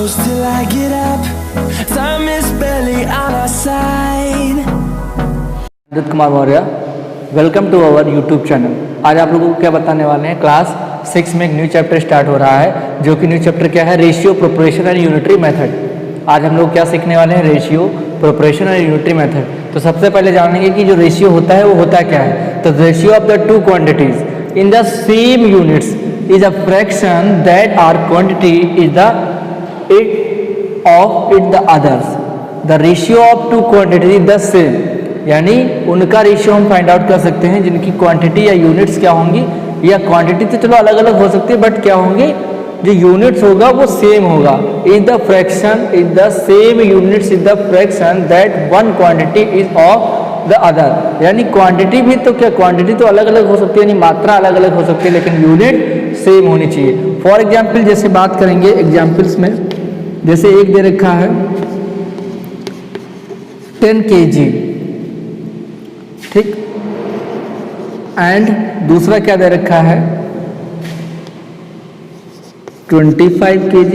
close till I get up. Time is barely on our side. Aditya Kumar Maurya, welcome to our YouTube channel. आज आप लोगों को क्या बताने वाले हैं, क्लास 6 में एक न्यू चैप्टर स्टार्ट हो रहा है, जो कि न्यू चैप्टर क्या है, ratio, proportion and unitary method. आज हम लोग क्या सीखने वाले हैं, ratio, proportion and unitary method. तो सबसे पहले जानेंगे कि जो रेशियो होता है वो होता क्या है। तो ratio of the two quantities in the same units is a fraction that are quantity is the it of it the others. The ratio of two quantity is the same, यानी उनका ratio हम find out कर सकते हैं जिनकी quantity या units क्या होंगी, या क्वांटिटी तो चलो अलग अलग हो सकती है बट क्या होंगे, जो यूनिट्स होगा वो सेम होगा। Is the fraction is the same units is the fraction that one quantity is of the other. यानी क्वांटिटी भी तो क्या, क्वांटिटी तो अलग अलग हो सकती है, यानी मात्रा अलग अलग हो सकती है, लेकिन यूनिट सेम होनी चाहिए। फॉर एग्जाम्पल जैसे बात करेंगे एग्जाम्पल्स में, जैसे एक दे रखा है 10 kg, ठीक, एंड दूसरा क्या दे रखा है 25 kg।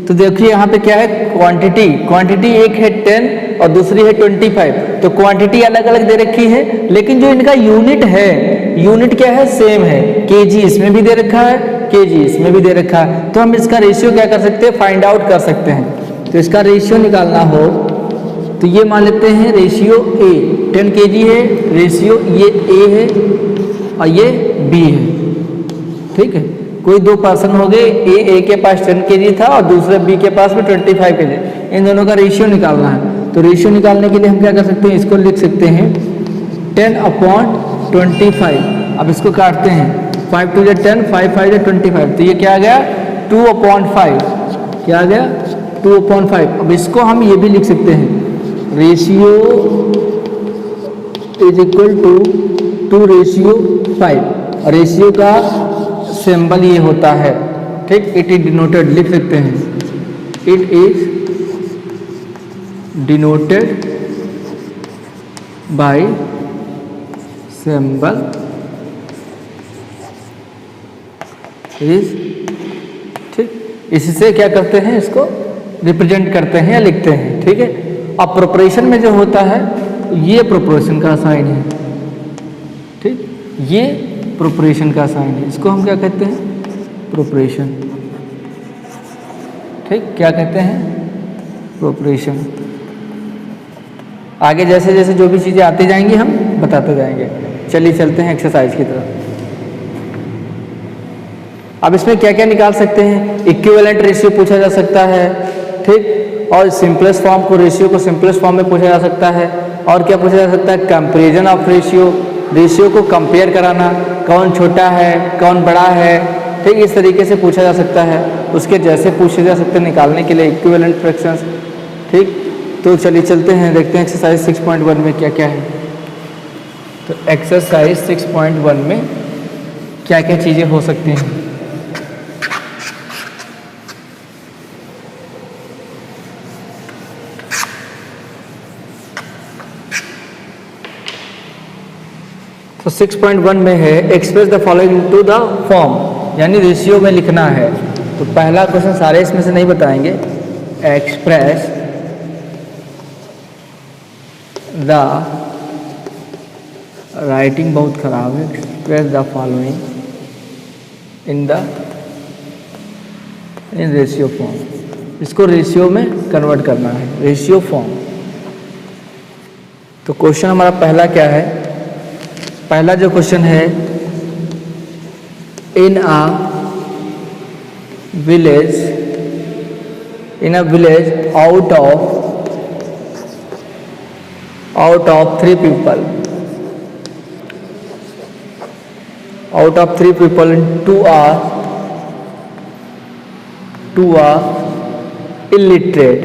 तो देखिए यहाँ पे क्या है, क्वांटिटी एक है 10 और दूसरी है 25, तो क्वांटिटी अलग अलग दे रखी है, लेकिन जो इनका यूनिट है, यूनिट क्या है, सेम है। केजी इसमें भी दे रखा है, केजी इसमें भी दे रखा है, तो हम इसका रेशियो क्या कर सकते हैं, फाइंड आउट कर सकते हैं। तो इसका रेशियो निकालना हो तो ये मान लेते हैं रेशियो ए 10 kg है, रेशियो ये ए है और ये बी है, ठीक है। कोई दो पर्सन हो गए, ए के पास 10 kg था और दूसरे बी के पास में 25 kg, इन दोनों का रेशियो निकालना है। तो रेशियो निकालने के लिए हम क्या कर सकते हैं, इसको लिख सकते हैं 10/25। अब इसको काटते हैं, 5 2 10, 5 5 25, तो ये क्या आ गया 2/5, क्या आ गया 2/5। अब इसको हम ये भी लिख सकते हैं, रेशियो इज इक्वल टू 2:5, और रेशियो का सिंबल ये होता है, ठीक, इट इज डिनोटेड, लिख सकते हैं it is denoted by symbol is, ठीक। इससे क्या करते हैं, इसको रिप्रेजेंट करते हैं या लिखते हैं, ठीक है। अब प्रोपोर्शन में जो होता है, ये प्रोपोर्शन का साइन है, ठीक, ये प्रोपोर्शन का साइन है, इसको हम क्या कहते हैं, प्रोपोर्शन, ठीक, क्या कहते हैं, प्रोपोर्शन। आगे जैसे जैसे जो भी चीज़ें आती जाएंगी हम बताते जाएंगे। चलिए चलते हैं एक्सरसाइज की तरफ। अब इसमें क्या क्या निकाल सकते हैं, इक्विवेलेंट रेशियो पूछा जा सकता है, ठीक, और सिंपलेस्ट फॉर्म को, रेशियो को सिंपलेस्ट फॉर्म में पूछा जा सकता है, और क्या पूछा जा सकता है, कंपैरिजन ऑफ रेशियो, रेशियो को कंपेयर कराना, कौन छोटा है कौन बड़ा है, ठीक, इस तरीके से पूछा जा सकता है। उसके जैसे पूछे जा सकते हैं निकालने के लिए इक्विवेलेंट फ्रैक्शंस, ठीक। तो चलिए चलते हैं, देखते हैं एक्सरसाइज 6.1 में क्या क्या है। तो एक्सरसाइज 6.1 में क्या क्या चीज़ें हो सकती हैं। तो 6.1 में है express the following to the form, यानी रेशियो में लिखना है। तो पहला क्वेश्चन सारे इसमें से नहीं बताएंगे, एक्सप्रेस द, राइटिंग बहुत खराब है, express the following in ratio form, इसको रेशियो में कन्वर्ट करना है, रेशियो फॉर्म। तो क्वेश्चन हमारा पहला क्या है, पहला जो क्वेश्चन है, इन a village out of 3 people, two are illiterate,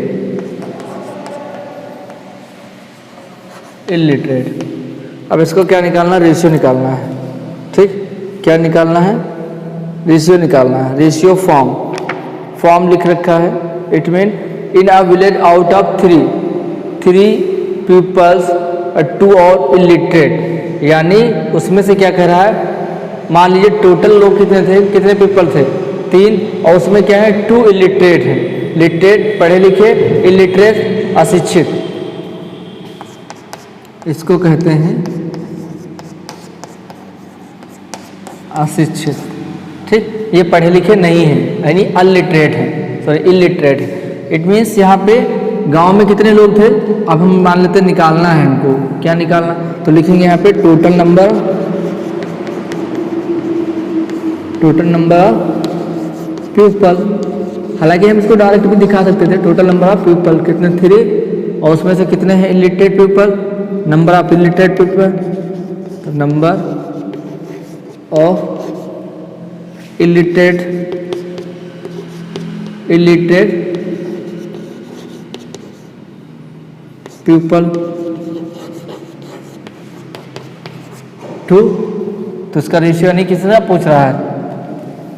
अब इसको क्या निकालना, रेशियो निकालना है, ठीक, क्या निकालना है, रेशियो निकालना है। रेशियो फॉर्म लिख रखा है, it mean in a village out of 3 peoples 2 are illiterate, यानी उसमें से क्या कह रहा है, मान लीजिए टोटल लोग कितने थे, कितने पीपल थे 3, और उसमें क्या है 2 इलिटरेट है, लिटरेट पढ़े लिखे, इलिटरेट अशिक्षित, इसको कहते हैं अशिक्षित। ठीक, ये पढ़े लिखे नहीं हैं यानी अनलिटरेट है, सॉरी इलिटरेट है। इट मीन्स यहाँ पे गांव में कितने लोग थे, अब हम मान लेते हैं निकालना है हमको, क्या निकालना, तो लिखेंगे यहाँ पे टोटल नंबर पीपल। हालांकि हम इसको डायरेक्ट भी दिखा सकते थे, टोटल नंबर ऑफ पीपल कितने 3, और उसमें से कितने हैं illiterate people, number of illiterate people, तो number of illiterate people to, तो इसका रेशियो नहीं किसी से पूछ रहा है,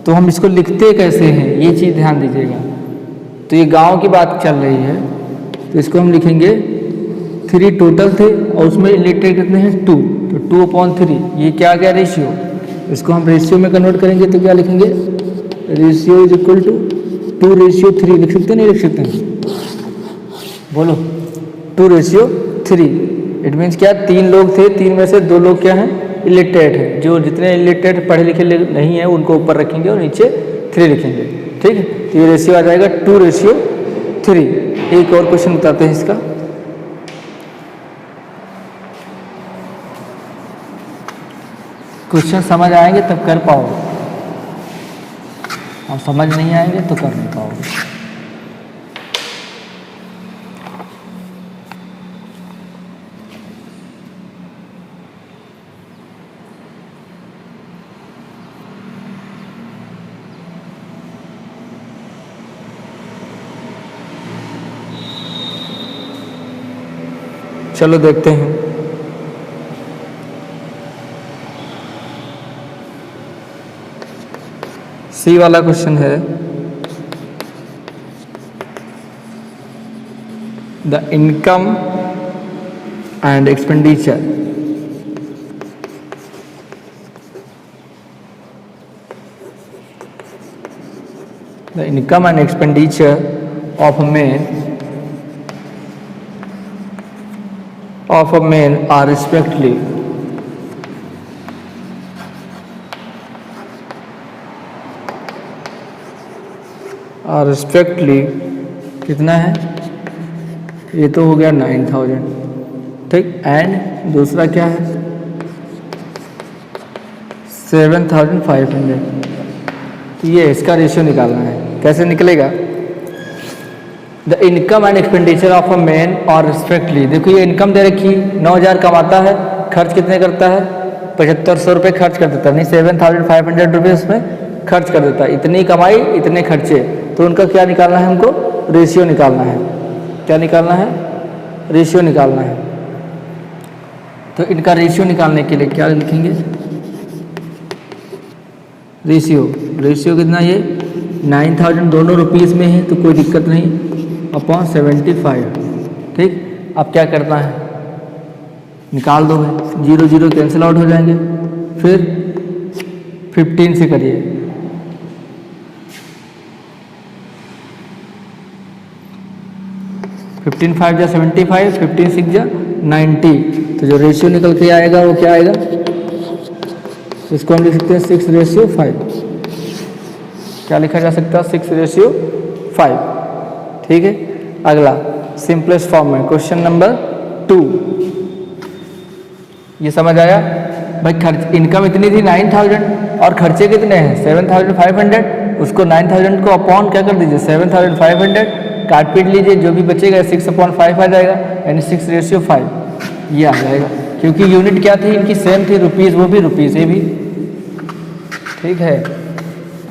तो हम इसको लिखते कैसे हैं ये चीज़ ध्यान दीजिएगा। तो ये गांव की बात चल रही है, तो इसको हम लिखेंगे 3 टोटल थे और उसमें इलिटरेट कितने हैं 2, तो 2/3, ये क्या गया रेशियो, इसको हम रेशियो में कन्वर्ट करेंगे तो क्या लिखेंगे, रेशियो इज इक्वल टू 2:3 लिख सकते हैं, नहीं लिख सकते हैं, बोलो 2:3। इट मीन्स क्या, 3 लोग थे, 3 में से 2 लोग क्या हैं इलिटरेट है, जो जितने इलिटरेट पढ़े लिखे नहीं है उनको ऊपर रखेंगे और नीचे 3 लिखेंगे। ठीक है, तो ये रेशियो आ जाएगा 2:3। एक और क्वेश्चन बताते हैं इसका, क्वेश्चन समझ आएंगे तब कर पाओगे, और समझ नहीं आएंगे तो कर नहीं पाओगे। चलो देखते हैं। सी वाला क्वेश्चन है, the income and expenditure of a man are respectively कितना है, ये तो हो गया 9,000। ठीक, एंड दूसरा क्या है 7,500। तो ये इसका रेशियो निकालना है, कैसे निकलेगा, the income and expenditure of a man और रिस्पेक्टली। देखो ये इनकम दे रखी 9,000 कमाता है, खर्च कितने करता है 7,500 रुपये खर्च कर देता है, नहीं 7,500 रुपये उसमें खर्च कर देता है। इतनी कमाई इतने खर्चे, तो उनका क्या निकालना है हमको, रेशियो निकालना है। क्या निकालना है, रेशियो निकालना है। तो इनका रेशियो निकालने के लिए क्या लिखेंगे, रेशियो कितना, ये 9,000 दोनों रुपीज़ में है तो कोई दिक्कत नहीं, अपॉन 75। ठीक, अब क्या करना है, निकाल दो, 0 0 कैंसिल आउट हो जाएंगे, फिर 15 से करिए, 15 5 जा 75, 15 6 जा 90। तो जो रेशियो निकल के आएगा वो क्या आएगा, इसको हम लिख सकते हैं 6:5। क्या लिखा जा सकता है, 6:5। ठीक है, अगला सिंपलेस्ट फॉर्म में क्वेश्चन नंबर 2। ये समझ आया भाई, खर्च इनकम इतनी थी 9,000 और खर्चे कितने हैं 7,500, उसको 9,000 को अपॉन क्या कर दीजिए 7,500, काट पीट लीजिए, जो भी बचेगा 6/5 आ जाएगा, यानी 6:5 ये आ जाएगा। क्योंकि यूनिट क्या थी इनकी, सेम थी, रुपीज़, वो भी रुपीज़, ये भी। ठीक है,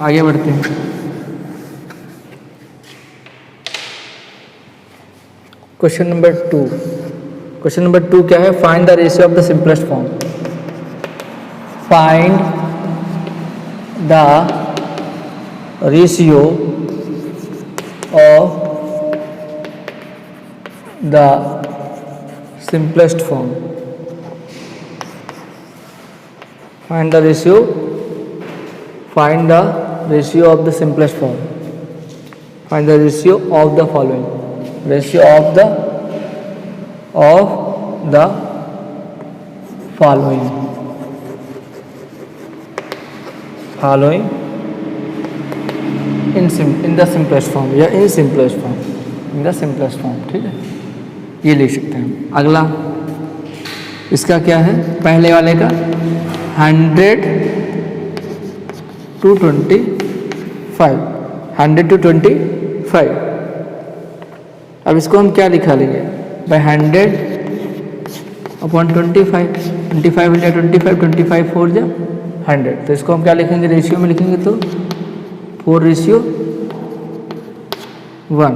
आगे बढ़ते हैं। Question number 2। क्वेश्चन नंबर 2 क्या है, find the ratio of the simplest form. Find the ratio of the simplest form. Find the ratio of the simplest form. Find the ratio of the following, ratio of the following in the simplest form या in simplest form, in the simplest form. ठीक है, ये लिख सकते हैं। अगला इसका क्या है, पहले वाले का 100 to 25, 100 to 25। अब इसको हम क्या लिखा लेंगे, बाय 100 अपॉन 25, 25 हो जाए 25, 25 4 जा 100। तो इसको हम क्या लिखेंगे, रेशियो में लिखेंगे तो 4:1,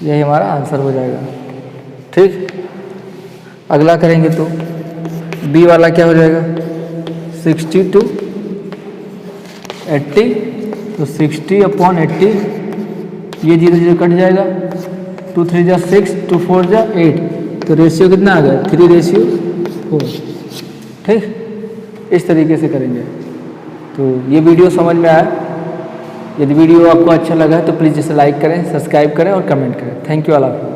यही हमारा आंसर हो जाएगा। ठीक, अगला करेंगे तो बी वाला क्या हो जाएगा, 60 to 80। तो 60 अपॉन 80, ये 0 0 कट जाएगा, 2 3 जा 6, 2 4 जा 8। तो रेशियो कितना आ गया, 3:4। ठीक, इस तरीके से करेंगे। तो ये वीडियो समझ में आया। यदि वीडियो आपको अच्छा लगा है तो प्लीज़ इसे लाइक करें, सब्सक्राइब करें और कमेंट करें। Thank you all of you.